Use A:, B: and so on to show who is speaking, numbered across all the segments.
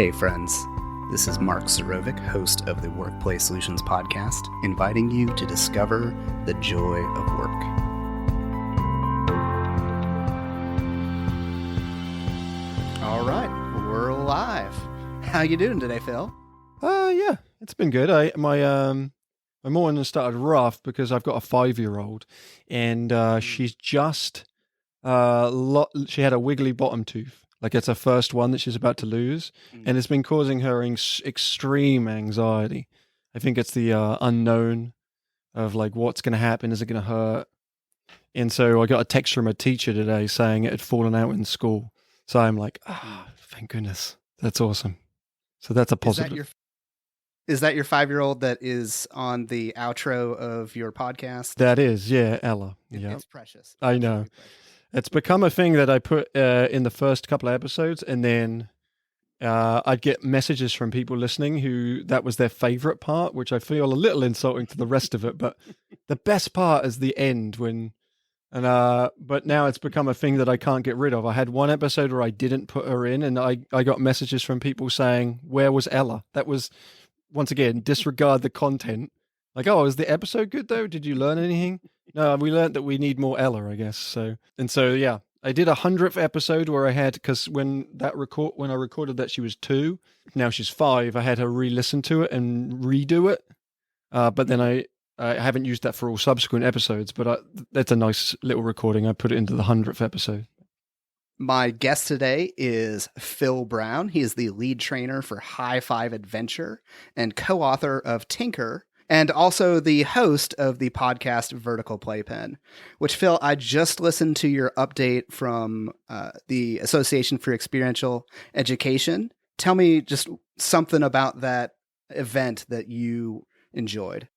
A: Hey friends, this is Mark Suroviec, host of the Workplace Solutions podcast, inviting you to discover the joy of work. All right, we're live. How you doing today, Phil?
B: Yeah, it's been good. My morning started rough because I've got a 5-year-old, and she's just she had a wiggly bottom tooth. Like it's her first one that she's about to lose, and it's been causing her extreme anxiety. I think it's the unknown of like what's going to happen. Is it going to hurt? And so I got a text from a teacher today saying it had fallen out in school. So I'm like, thank goodness. That's awesome. So that's a positive.
A: Is that your 5-year-old that is on the outro of your podcast?
B: That is, yeah, Ella. Yeah,
A: it's precious.
B: I know. It's become a thing that I put in the first couple of episodes, and then I'd get messages from people listening who that was their favorite part, which I feel a little insulting to the rest of it. But the best part is the end but now it's become a thing that I can't get rid of. I had one episode where I didn't put her in, and I got messages from people saying, "Where was Ella?" That was, once again, disregard the content. Like, oh, is the episode good though? Did you learn anything? No, we learned that we need more Ella, I guess. So yeah, I did 100th episode where I had, because when I recorded that she was 2, now she's 5. I had her re-listen to it and redo it. But then I haven't used that for all subsequent episodes. But that's a nice little recording. I put it into the 100th episode.
A: My guest today is Phil Brown. He is the lead trainer for High Five Adventure and co-author of Tinker, and also the host of the podcast Vertical Playpen, which, Phil, I just listened to your update from the Association for Experiential Education. Tell me just something about that event that you enjoyed.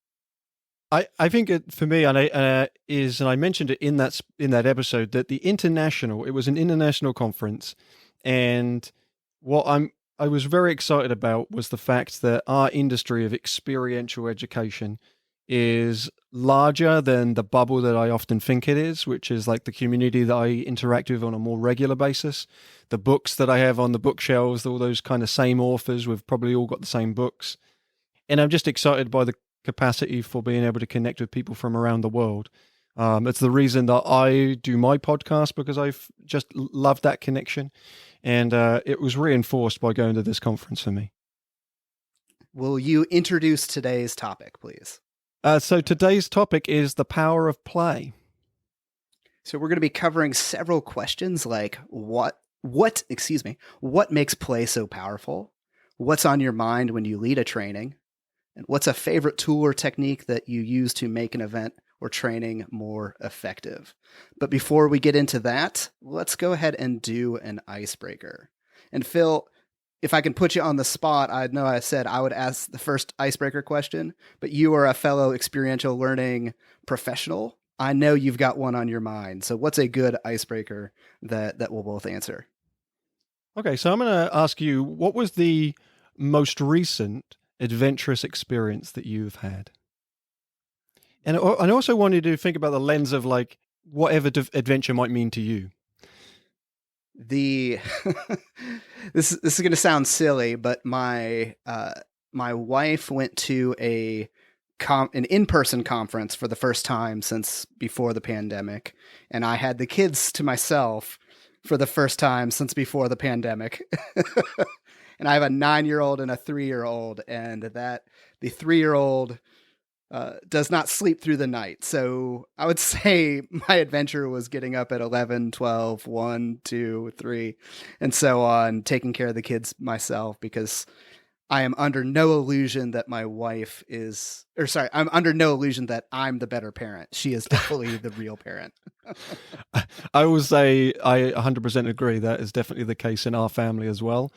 B: I think for me, and I mentioned it in that episode, that it was an international conference, and what I was very excited about was the fact that our industry of experiential education is larger than the bubble that I often think it is, which is like the community that I interact with on a more regular basis. The books that I have on the bookshelves, all those kind of same authors, we've probably all got the same books. And I'm just excited by the capacity for being able to connect with people from around the world. It's the reason that I do my podcast, because I've just loved that connection. And it was reinforced by going to this conference for me.
A: Will you introduce today's topic, please?
B: So today's topic is the power of play.
A: So we're going to be covering several questions like what makes play so powerful? What's on your mind when you lead a training? And what's a favorite tool or technique that you use to make an event or training more effective? But before we get into that, let's go ahead and do an icebreaker. And Phil, if I can put you on the spot, I know I said I would ask the first icebreaker question, but you are a fellow experiential learning professional. I know you've got one on your mind. So what's a good icebreaker that we'll both answer? Okay,
B: so I'm going to ask you, what was the most recent adventurous experience that you've had? And I also wanted to think about the lens of like whatever adventure might mean to you.
A: This is going to sound silly, but my wife went to an in-person conference for the first time since before the pandemic, and I had the kids to myself for the first time since before the pandemic. And I have a 9-year-old and a 3-year-old, and the 3-year-old does not sleep through the night. So I would say my adventure was getting up at 11, 12, 1, 2, 3, and so on, taking care of the kids myself, because I am under no illusion that I'm under no illusion that I'm the better parent. She is definitely the real parent.
B: I will say I 100% agree. That is definitely the case in our family as well.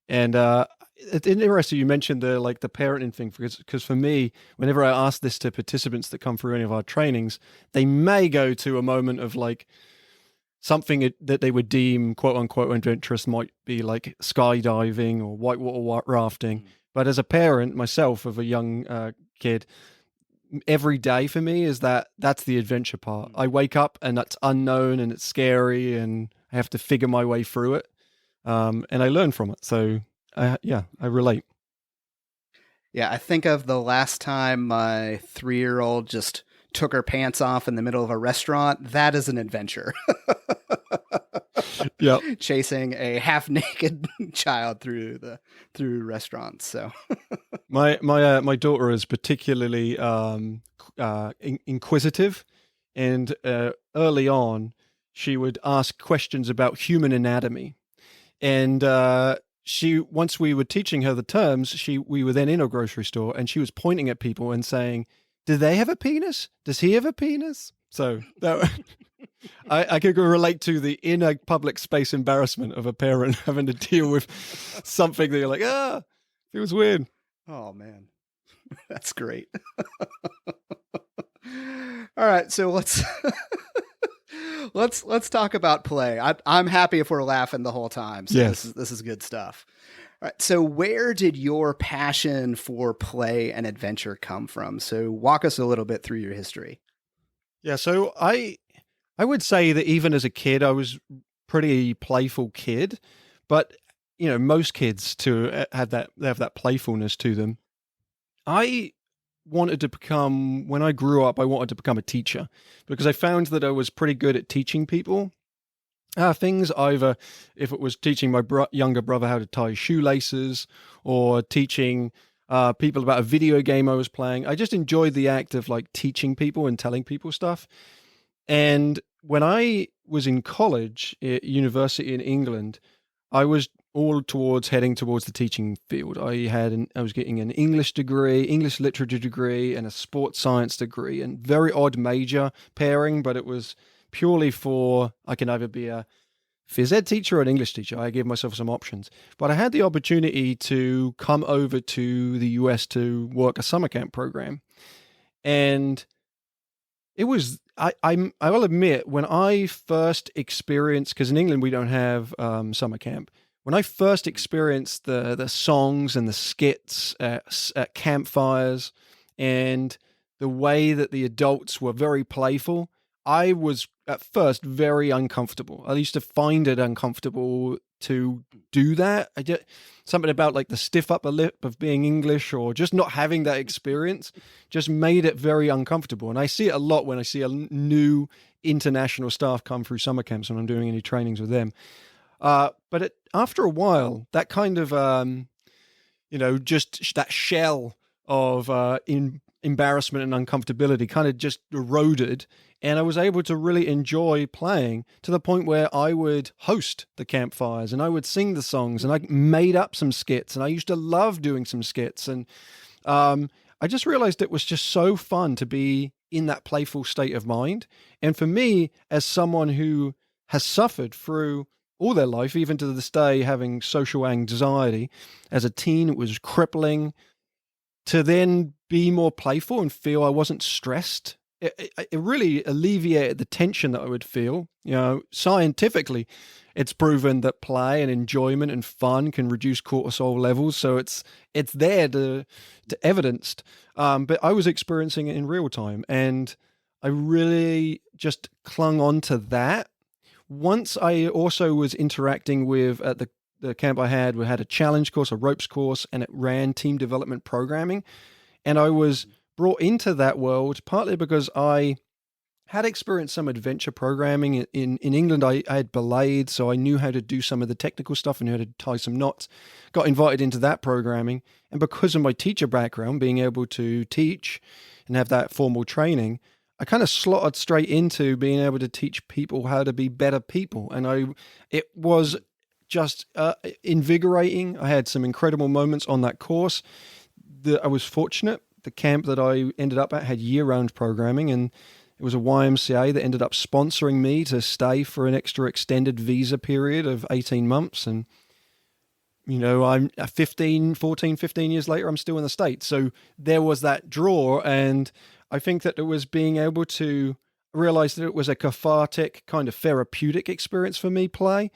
B: And it's interesting you mentioned the parenting thing, because for me, whenever I ask this to participants that come through any of our trainings, they may go to a moment of like something that they would deem quote unquote adventurous, might be like skydiving or whitewater rafting. But as a parent myself of a young kid, every day for me is that's the adventure part. I wake up and that's unknown and it's scary and I have to figure my way through it. And I learn from it. So I relate.
A: Yeah, I think of the last time my 3-year-old just took her pants off in the middle of a restaurant. That is an adventure.
B: Yeah.
A: Chasing a half-naked child through restaurants. So
B: My daughter is particularly inquisitive, and early on, she would ask questions about human anatomy. And she, once we were teaching her the terms, we were then in a grocery store, and she was pointing at people and saying, "Do they have a penis? Does he have a penis?" So that, I could relate to the inner public space embarrassment of a parent having to deal with something that you're like, feels weird.
A: oh man, that's great. All right, so let's talk about play. I'm happy if we're laughing the whole time. So
B: Yes.
A: this is good stuff. All right, so where did your passion for play and adventure come from? So walk us a little bit through your history.
B: Yeah, so I would say that even as a kid, I was pretty playful kid, but most kids to have that playfulness to them. I wanted to become, when I grew up, I wanted to become a teacher because I found that I was pretty good at teaching people things, either if it was teaching my younger brother how to tie shoelaces or teaching people about a video game I was playing. I just enjoyed the act of like teaching people and telling people stuff. And when I was in college at university in England, I was all towards heading towards the teaching field. I was getting an English degree, English literature degree, and a sports science degree, and very odd major pairing, but it was purely for I can either be a phys ed teacher or an English teacher. I gave myself some options, but I had the opportunity to come over to the US to work a summer camp program, and it was I will admit when I first experienced, because in England we don't have summer camp. When I first experienced the songs and the skits at campfires and the way that the adults were very playful, I was at first very uncomfortable. I used to find it uncomfortable to do that. Something about like the stiff upper lip of being English or just not having that experience just made it very uncomfortable. And I see it a lot when I see a new international staff come through summer camps when I'm doing any trainings with them. But after a while, that kind of, just that shell of embarrassment and uncomfortability kind of just eroded. And I was able to really enjoy playing to the point where I would host the campfires and I would sing the songs and I made up some skits and I used to love doing some skits. And I just realized it was just so fun to be in that playful state of mind. And for me, as someone who has suffered through all their life, even to this day, having social anxiety, as a teen, it was crippling. To then be more playful and feel I wasn't stressed, it really alleviated the tension that I would feel. Scientifically, it's proven that play and enjoyment and fun can reduce cortisol levels. So it's there to evidenced. But I was experiencing it in real time, and I really just clung on to that. Once I also was interacting with at the camp I had, we had a challenge course, a ropes course, and it ran team development programming. And I was brought into that world partly because I had experienced some adventure programming. In England. I had belayed, so I knew how to do some of the technical stuff and knew how to tie some knots. Got invited into that programming. And because of my teacher background, being able to teach and have that formal training, I kind of slotted straight into being able to teach people how to be better people. And it was just invigorating. I had some incredible moments on that course. I was fortunate. The camp that I ended up at had year-round programming, and it was a YMCA that ended up sponsoring me to stay for an extra extended visa period of 18 months. And, I'm 15 years later, I'm still in the States. So there was that draw. And I think that it was being able to realize that it was a cathartic kind of therapeutic experience for me, play.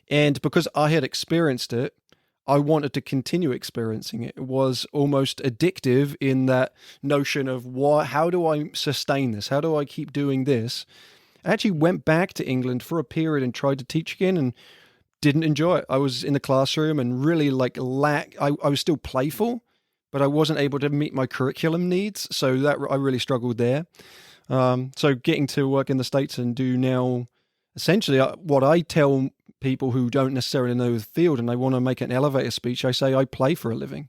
B: And because I had experienced it, I wanted to continue experiencing it. It was almost addictive in that notion of how do I sustain this? How do I keep doing this? I actually went back to England for a period and tried to teach again. And didn't enjoy it. I was in the classroom and really like I was still playful, but I wasn't able to meet my curriculum needs. So that I really struggled there. So getting to work in the States and do now essentially what I tell people who don't necessarily know the field and they want to make an elevator speech, I say I play for a living.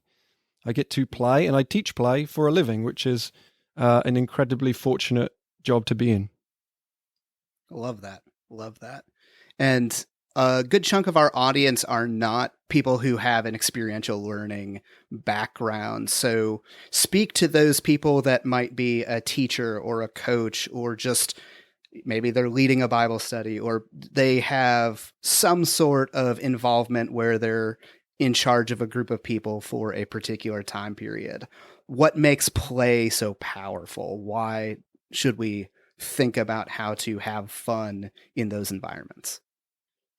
B: I get to play and I teach play for a living, which is an incredibly fortunate job to be in.
A: Love that. Love that. And a good chunk of our audience are not people who have an experiential learning background. So speak to those people that might be a teacher or a coach, or just maybe they're leading a Bible study, or they have some sort of involvement where they're in charge of a group of people for a particular time period. What makes play so powerful? Why should we think about how to have fun in those environments?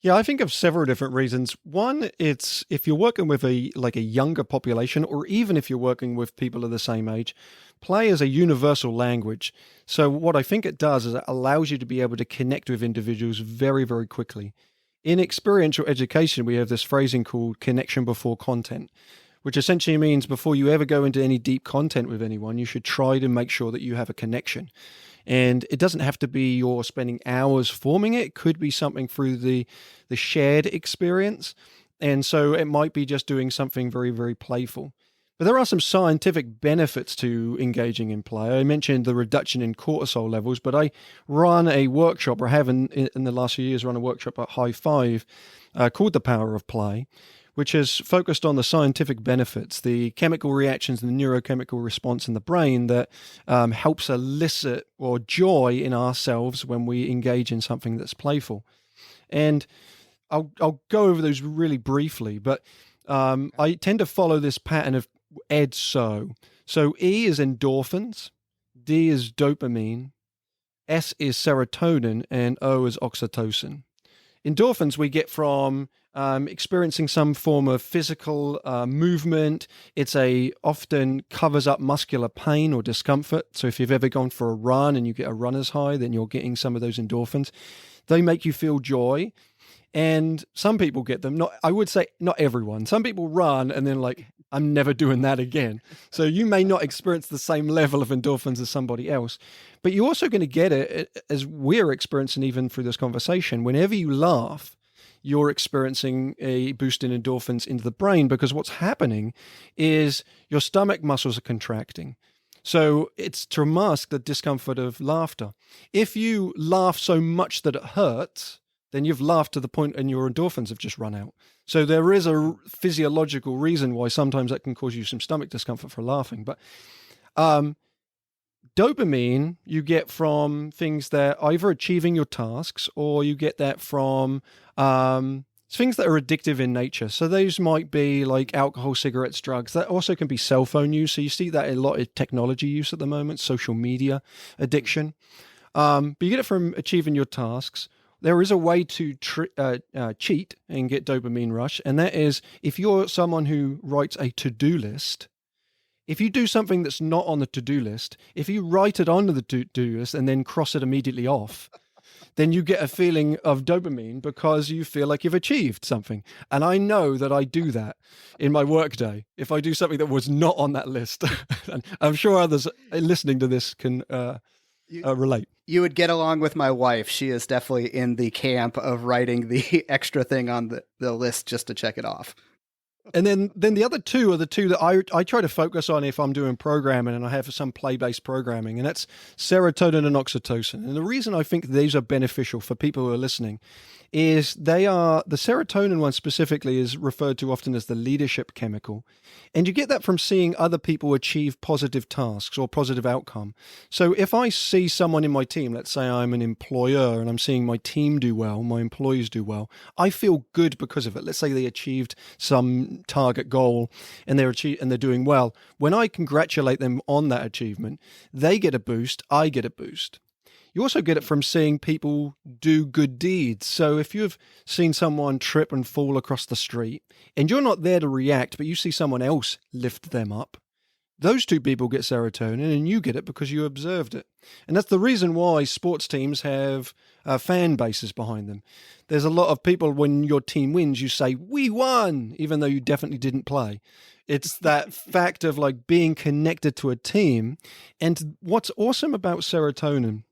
B: Yeah, I think of several different reasons. One, it's if you're working with a younger population, or even if you're working with people of the same age, play is a universal language. So what I think it does is it allows you to be able to connect with individuals very, very quickly. In experiential education, we have this phrasing called connection before content, which essentially means before you ever go into any deep content with anyone, you should try to make sure that you have a connection. And it doesn't have to be you're spending hours forming it. It could be something through the shared experience. And so it might be just doing something very, very playful. But there are some scientific benefits to engaging in play. I mentioned the reduction in cortisol levels, but I run a workshop, or have in the last few years run a workshop at High Five called The Power of Play, which is focused on the scientific benefits, the chemical reactions and the neurochemical response in the brain that helps elicit or joy in ourselves when we engage in something that's playful. And I'll go over those really briefly, but I tend to follow this pattern of ED so. So E is endorphins, D is dopamine, S is serotonin, and O is oxytocin. Endorphins we get from experiencing some form of physical movement. It's often covers up muscular pain or discomfort. So if you've ever gone for a run and you get a runner's high, then you're getting some of those endorphins. They make you feel joy. And some people get them. I would say not everyone. Some people run and then like, I'm never doing that again. So you may not experience the same level of endorphins as somebody else, but you're also going to get it, as we're experiencing even through this conversation. Whenever you laugh, you're experiencing a boost in endorphins into the brain, because what's happening is your stomach muscles are contracting. So it's to mask the discomfort of laughter. If you laugh so much that it hurts, then you've laughed to the point and your endorphins have just run out. So there is a physiological reason why sometimes that can cause you some stomach discomfort for laughing. But dopamine you get from things that either achieving your tasks, or you get that from things that are addictive in nature. So those might be like alcohol, cigarettes, drugs. That also can be cell phone use. So you see that a lot of technology use at the moment, social media addiction. But you get it from achieving your tasks. There is a way to cheat and get dopamine rush, and that is if you're someone who writes a to-do list. If you do something that's not on the to-do list, if you write it onto the to-do list and then cross it immediately off, then you get a feeling of dopamine because you feel like you've achieved something. And I know that I do that in my workday if I do something that was not on that list. And I'm sure others listening to this can relate.
A: You would get along with my wife. She is definitely in the camp of writing the extra thing on the list just to check it off.
B: And then the other two are the two that I try to focus on if I'm doing programming and I have some play-based programming, and that's serotonin and oxytocin. And the reason I think these are beneficial for people who are listening is the serotonin one specifically is referred to often as the leadership chemical. And you get that from seeing other people achieve positive tasks or positive outcome. So if I see someone in my team, let's say I'm an employer and I'm seeing my team do well, my employees do well, I feel good because of it. Let's say they achieved some target goal and they're doing well. When I congratulate them on that achievement, they get a boost, I get a boost. You also get it from seeing people do good deeds. So if you've seen someone trip and fall across the street and you're not there to react, but you see someone else lift them up, those two people get serotonin and you get it because you observed it. And that's the reason why sports teams have fan bases behind them. There's a lot of people, when your team wins, you say, "We won," even though you definitely didn't play. It's that fact of like being connected to a team. And what's awesome about serotonin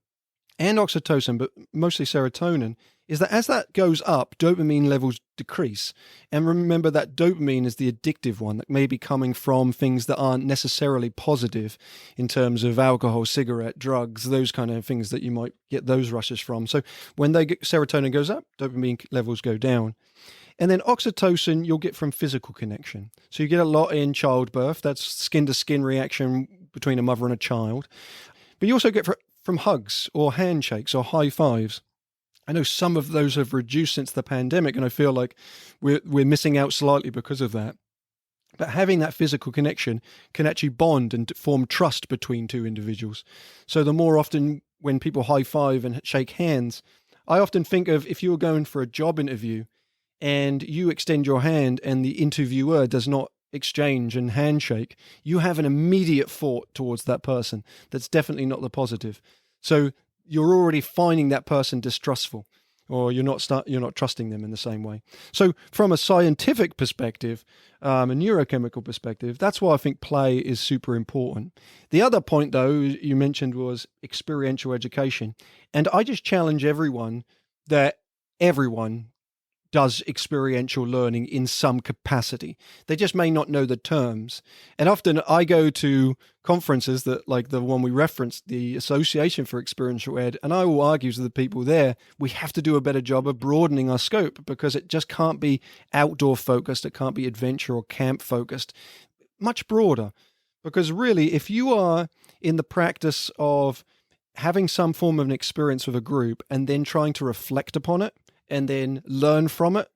B: and oxytocin, but mostly serotonin, is that as that goes up, dopamine levels decrease. And remember that dopamine is the addictive one that may be coming from things that aren't necessarily positive in terms of alcohol, cigarette, drugs, those kind of things that you might get those rushes from. So when serotonin goes up, dopamine levels go down. And then oxytocin you'll get from physical connection. So you get a lot in childbirth. That's skin-to-skin reaction between a mother and a child. But you also get from hugs or handshakes or high fives. I know some of those have reduced since the pandemic, and I feel like we're missing out slightly because of that. But having that physical connection can actually bond and form trust between two individuals. So the more often when people high five and shake hands, I often think of if you were going for a job interview and you extend your hand and the interviewer does not exchange and handshake, you have an immediate thought towards that person. That's definitely not the positive. So you're already finding that person distrustful, or you're not trusting them in the same way. So from a scientific perspective, a neurochemical perspective, that's why I think play is super important. The other point, though, you mentioned was experiential education. And I just challenge everyone that everyone does experiential learning in some capacity. They just may not know the terms. And often I go to conferences that, like the one we referenced, the Association for Experiential Ed, and I will argue to the people there, we have to do a better job of broadening our scope because it just can't be outdoor focused. It can't be adventure or camp focused. Much broader. Because really, if you are in the practice of having some form of an experience with a group and then trying to reflect upon it, and then learn from it,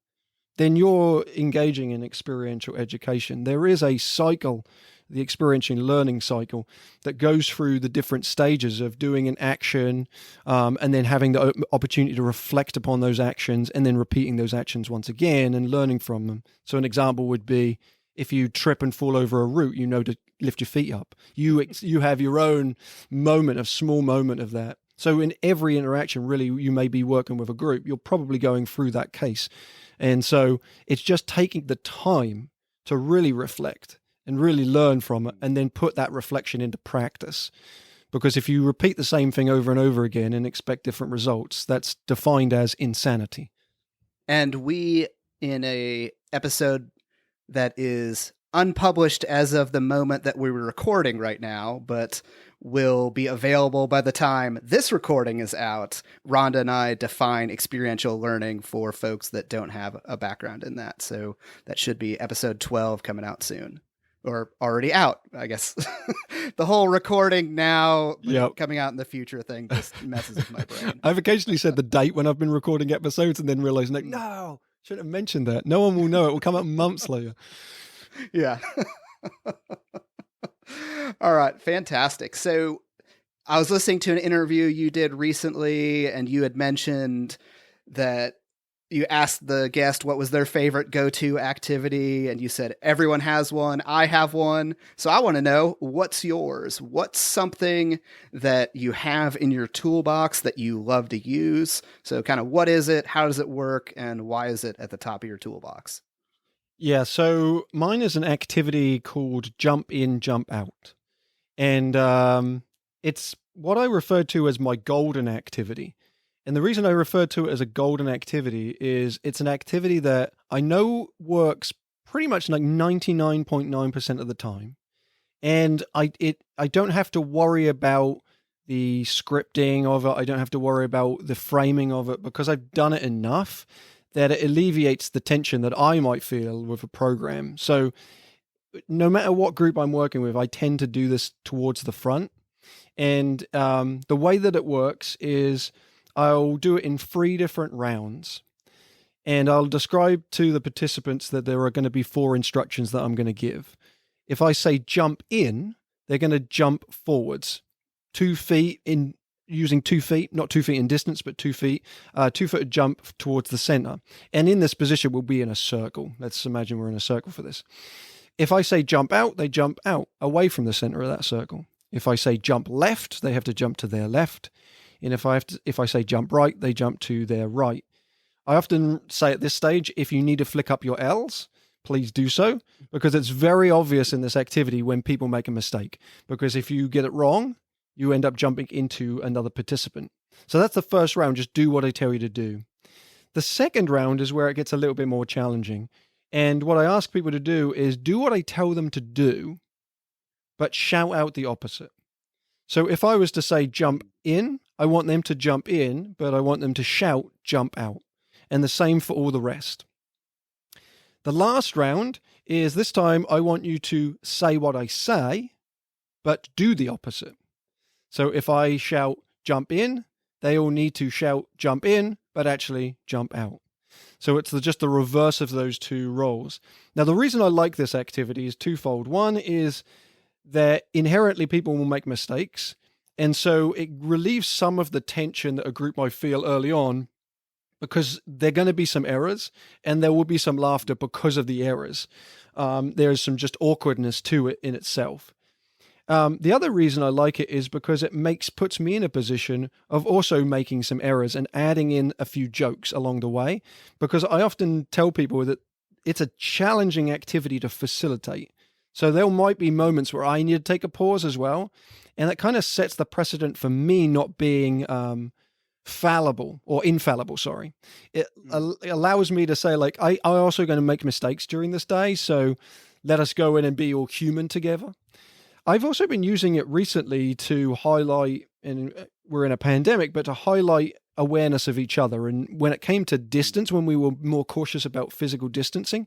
B: then you're engaging in experiential education. There is a cycle, the experiential learning cycle, that goes through the different stages of doing an action and then having the opportunity to reflect upon those actions and then repeating those actions once again and learning from them. So an example would be if you trip and fall over a root, you know to lift your feet up. You have your own small moment of that. So in every interaction, really, you may be working with a group. You're probably going through that case. And so it's just taking the time to really reflect and really learn from it and then put that reflection into practice. Because if you repeat the same thing over and over again and expect different results, that's defined as insanity.
A: And we, in a episode that is unpublished as of the moment that we were recording right now, but will be available by the time this recording is out, Rhonda and I define experiential learning for folks that don't have a background in that. So that should be episode 12 coming out soon, or already out, I guess. The whole recording now, coming out in the future thing just messes with my brain.
B: I've occasionally said the date when I've been recording episodes and then realized, like, no, shouldn't have mentioned that. No one will know. It will come out months later.
A: Yeah. All right. Fantastic. So I was listening to an interview you did recently, and you had mentioned that you asked the guest what was their favorite go-to activity, and you said, everyone has one. I have one. So I want to know, what's yours? What's something that you have in your toolbox that you love to use? So kind of what is it? How does it work? And why is it at the top of your toolbox?
B: Yeah, so mine is an activity called Jump In, Jump Out. And it's what I refer to as my golden activity. And the reason I refer to it as a golden activity is it's an activity that I know works pretty much like 99.9% of the time. And I don't have to worry about the scripting of it. I don't have to worry about the framing of it because I've done it enough that it alleviates the tension that I might feel with a program. So no matter what group I'm working with, I tend to do this towards the front. And the way that it works is I'll do it in 3 different rounds. And I'll describe to the participants that there are going to be 4 instructions that I'm going to give. If I say jump in, they're going to jump forwards 2 feet in using 2 feet, not 2 feet in distance, but 2 feet, 2-foot jump towards the center. And in this position, we'll be in a circle. Let's imagine we're in a circle for this. If I say jump out, they jump out away from the center of that circle. If I say jump left, they have to jump to their left. And if I say jump right, they jump to their right. I often say at this stage, if you need to flick up your L's, please do so, because it's very obvious in this activity when people make a mistake. Because if you get it wrong, you end up jumping into another participant. So that's the first round. Just do what I tell you to do. The second round is where it gets a little bit more challenging. And what I ask people to do is do what I tell them to do, but shout out the opposite. So if I was to say jump in, I want them to jump in, but I want them to shout jump out. And the same for all the rest. The last round is this time I want you to say what I say, but do the opposite. So if I shout jump in, they all need to shout jump in, but actually jump out. So it's just the reverse of those two roles. Now, the reason I like this activity is twofold. One is that inherently people will make mistakes. And so it relieves some of the tension that a group might feel early on, because there are going to be some errors and there will be some laughter because of the errors. There's some just awkwardness to it in itself. The other reason I like it is because it puts me in a position of also making some errors and adding in a few jokes along the way, because I often tell people that it's a challenging activity to facilitate. So there might be moments where I need to take a pause as well. And that kind of sets the precedent for me not being fallible or infallible, sorry. It allows me to say, like, I also going to make mistakes during this day. So let us go in and be all human together. I've also been using it recently to highlight, and we're in a pandemic, but to highlight awareness of each other. And when it came to distance, when we were more cautious about physical distancing,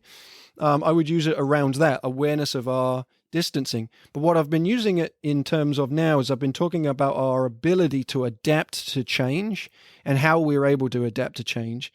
B: I would use it around that awareness of our distancing. But what I've been using it in terms of now is I've been talking about our ability to adapt to change and how we're able to adapt to change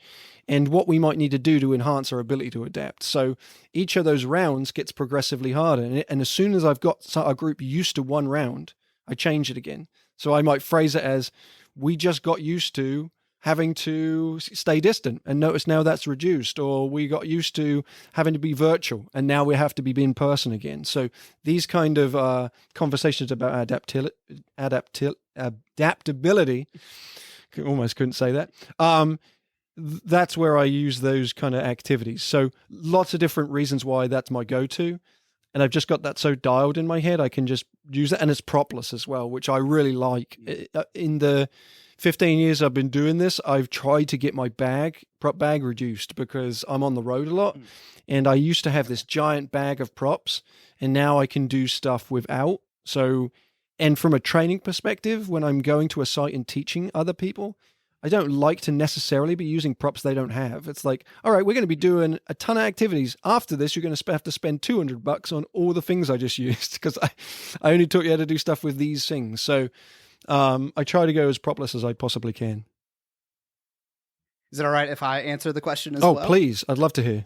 B: and what we might need to do to enhance our ability to adapt. So each of those rounds gets progressively harder. And as soon as I've got a group used to one round, I change it again. So I might phrase it as, we just got used to having to stay distant, and notice now that's reduced, or we got used to having to be virtual and now we have to be in person again. So these kind of conversations about adaptability, almost couldn't say that. That's where I use those kind of activities. So lots of different reasons why that's my go-to. And I've just got that so dialed in my head, I can just use it. And it's propless as well, which I really like. In the 15 years I've been doing this, I've tried to get my prop bag reduced because I'm on the road a lot. And I used to have this giant bag of props, and now I can do stuff without. So, and from a training perspective, when I'm going to a site and teaching other people, I don't like to necessarily be using props they don't have. It's like, all right, we're going to be doing a ton of activities. After this, you're going to have to spend $200 on all the things I just used because I only taught you how to do stuff with these things. So I try to go as propless as I possibly can.
A: Is it all right if I answer the question as well?
B: Oh, please. I'd love to hear.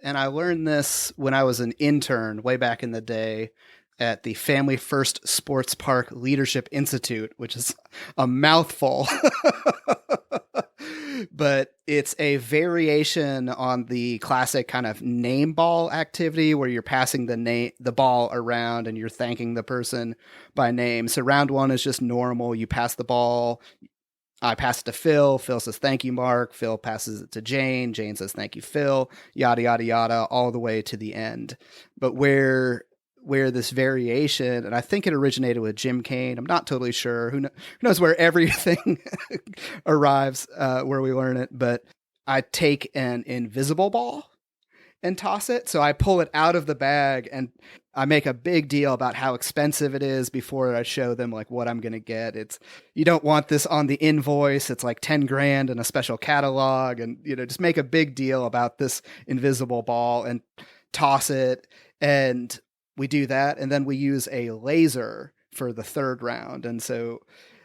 A: And I learned this when I was an intern way back in the day at the Family First Sports Park Leadership Institute, which is a mouthful. But it's a variation on the classic kind of name ball activity where you're passing the ball around and you're thanking the person by name. So round one is just normal. You pass the ball. I pass it to Phil. Phil says, thank you, Mark. Phil passes it to Jane. Jane says, thank you, Phil. Yada, yada, yada, all the way to the end. But where this variation, and I think it originated with Jim Kane. I'm not totally sure. Who knows where everything arrives, where we learn it. But I take an invisible ball and toss it. So I pull it out of the bag and I make a big deal about how expensive it is before I show them like what I'm going to get. You don't want this on the invoice. It's like 10 grand in a special catalog, and, just make a big deal about this invisible ball and toss it. And we do that. And then we use a laser for the third round. And so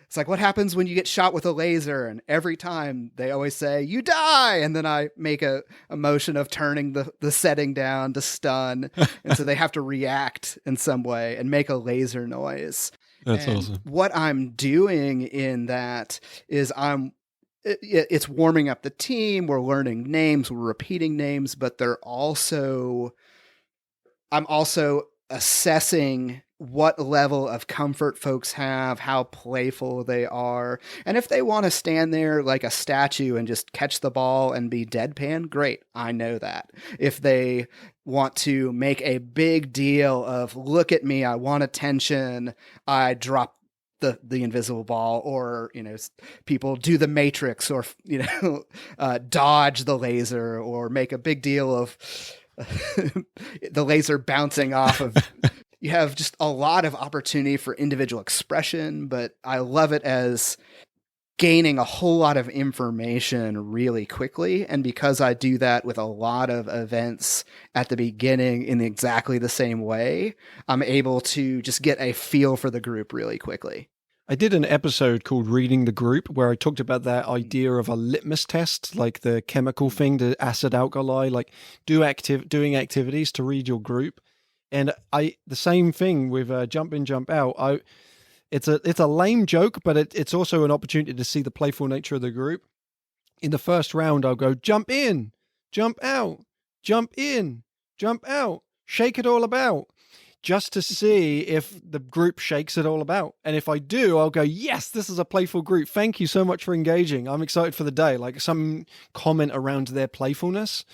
A: it's like, what happens when you get shot with a laser? And every time they always say, you die. And then I make a motion of turning the setting down to stun. And so they have to react in some way and make a laser noise.
B: That's awesome.
A: What I'm doing in that is it's warming up the team. We're learning names, we're repeating names, but they're also I'm also assessing what level of comfort folks have, how playful they are. And if they want to stand there like a statue and just catch the ball and be deadpan, great. I know that. If they want to make a big deal of, look at me, I want attention, I drop the invisible ball, or, people do the Matrix, or, dodge the laser, or make a big deal of the laser bouncing off of. You have just a lot of opportunity for individual expression, but I love it as gaining a whole lot of information really quickly. And because I do that with a lot of events at the beginning in exactly the same way, I'm able to just get a feel for the group really quickly.
B: I did an episode called Reading the Group where I talked about that idea of a litmus test, like the chemical thing, the acid alkali, like doing activities to read your group. And the same thing with jump in, jump out. It's a lame joke, but it's also an opportunity to see the playful nature of the group. In the first round, I'll go jump in, jump out, jump in, jump out, shake it all about, just to see if the group shakes it all about. And if I do, I'll go, yes, this is a playful group. Thank you so much for engaging. I'm excited for the day. Like some comment around their playfulness.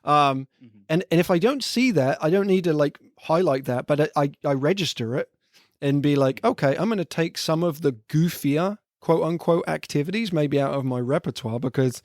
B: And if I don't see that, I don't need to like highlight that, but I register it and be like, okay, I'm going to take some of the goofier quote unquote activities maybe out of my repertoire because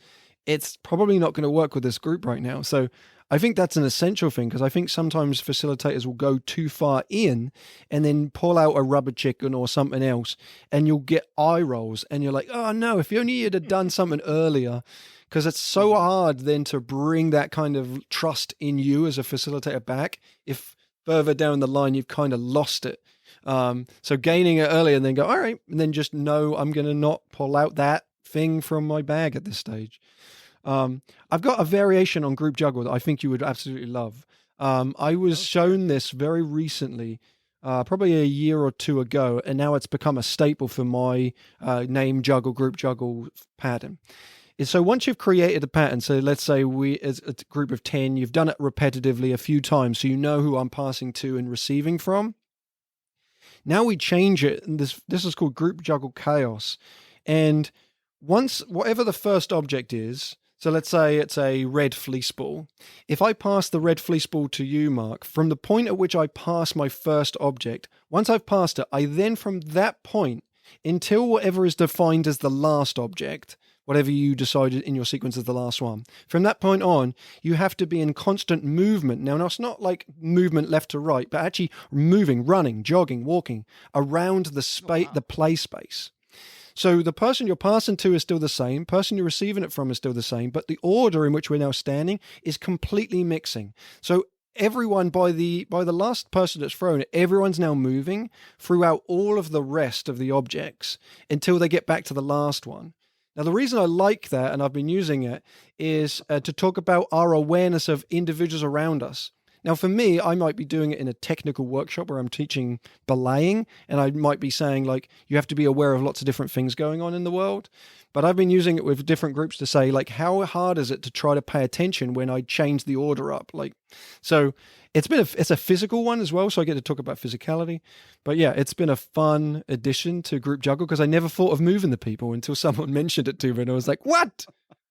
B: it's probably not going to work with this group right now. So I think that's an essential thing because I think sometimes facilitators will go too far in and then pull out a rubber chicken or something else and you'll get eye rolls and you're like, oh no, if you only had done something earlier, because it's so hard then to bring that kind of trust in you as a facilitator back if further down the line you've kind of lost it. So gaining it early and then go, all right, and then just know I'm going to not pull out that thing from my bag at this stage. I've got a variation on group juggle that I think you would absolutely love. I was shown this very recently, probably a year or two ago, and now it's become a staple for my name juggle, group juggle pattern. So once you've created a pattern, so let's say as a group of 10, you've done it repetitively a few times, so you know who I'm passing to and receiving from. Now we change it, and this is called group juggle chaos. And once, whatever the first object is, so let's say it's a red fleece ball. If I pass the red fleece ball to you, Mark, from the point at which I pass my first object, once I've passed it, I then from that point until whatever is defined as the last object, whatever you decided in your sequence as the last one, from that point on, you have to be in constant movement. Now, it's not like movement left to right, but actually moving, running, jogging, walking around the play space. So the person you're passing to is still the same, person you're receiving it from is still the same, but the order in which we're now standing is completely mixing. So everyone, by the last person that's thrown it, everyone's now moving throughout all of the rest of the objects until they get back to the last one. Now, the reason I like that, and I've been using it, is to talk about our awareness of individuals around us. Now, for me, I might be doing it in a technical workshop where I'm teaching belaying, and I might be saying, like, you have to be aware of lots of different things going on in the world. But I've been using it with different groups to say, like, how hard is it to try to pay attention when I change the order up? Like, so it's a physical one as well, so I get to talk about physicality. But yeah, it's been a fun addition to group juggle because I never thought of moving the people until someone mentioned it to me, and I was like, what?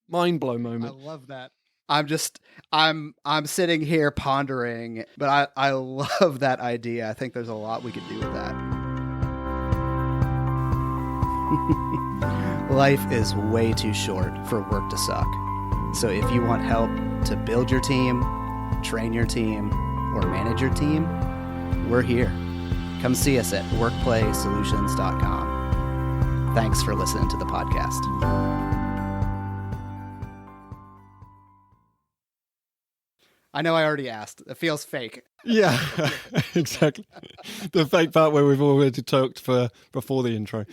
B: Mind blow moment.
A: I love that. I'm sitting here pondering, but I love that idea. I think there's a lot we could do with that. Life is way too short for work to suck. So if you want help to build your team, train your team, or manage your team, we're here. Come see us at workplaysolutions.com. Thanks for listening to the podcast. I know I already asked. It feels fake.
B: Yeah, exactly. The fake part where we've already talked before the intro.